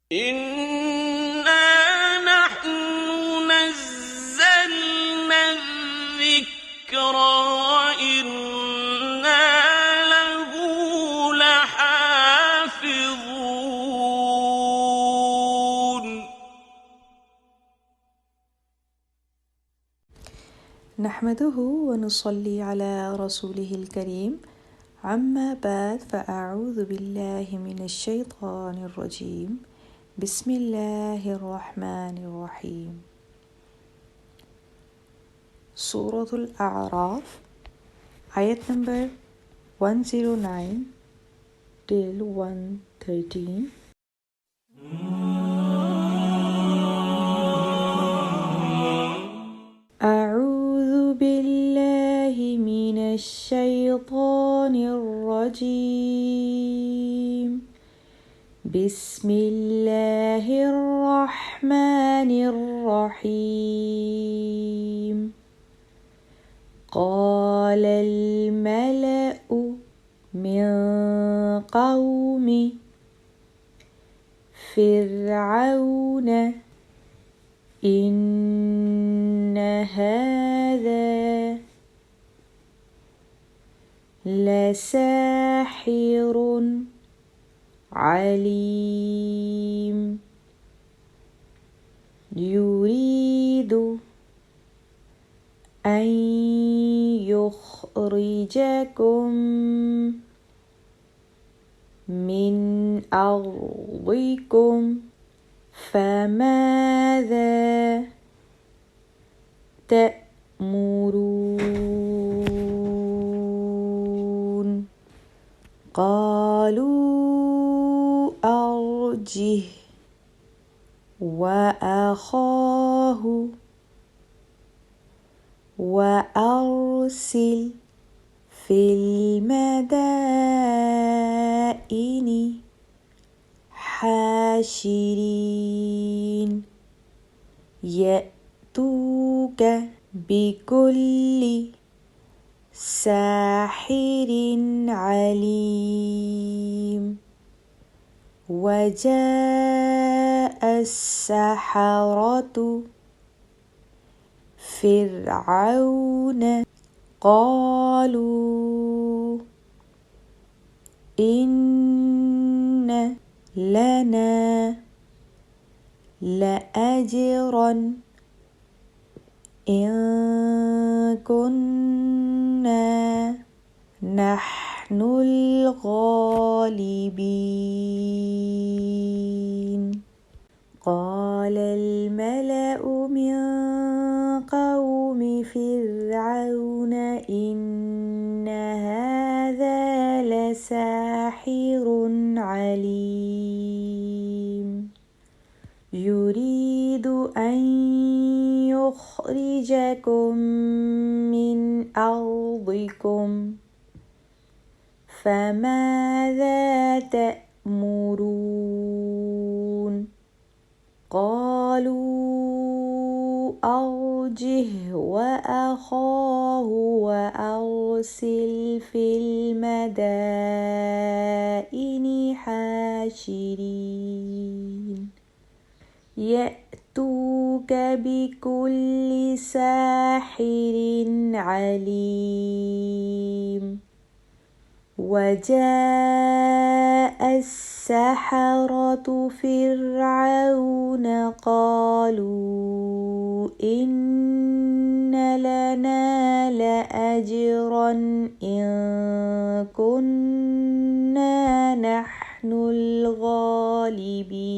إِنَّا نَحْنُ نَزَّلْنَا الذِّكْرَ وَإِنَّا لَهُ لَحَافِظُونَ نحمده ونصلي على رسوله الكريم. عما بعد، فأعوذ بالله من الشيطان الرجيم. بسم الله الرحمن الرحيم. Surah Al-A'raf, ayat number 109 till 113. أعوذ بالله من الشيطان الرجيم. بسم الله الرحمن الرحيم. قال الملأ من قوم فرعون إن هذا لساحر عليم يريد أن يخرجكم من أرضكم فماذا تأمرون؟ قالوا أرجه وأخاه وأرسل في المدائن حاشرين يأتوك بكل ساحر عليم. وجاء السحرة فرعون قالوا إن لنا لأجرا إن كنا نحن الغالبين. قال الملأ من قوم فرعون إن هذا لساحر عليم يريد أن يخرجكم من أرضكم فماذا تأمرون؟ قالوا أرجه وأخاه وأرسل في المدائن حاشرين يأتوك بكل ساحر عليم. وجاء السحرة فرعون قالوا إن لنا لأجرا إن كنا نحن الغالبين.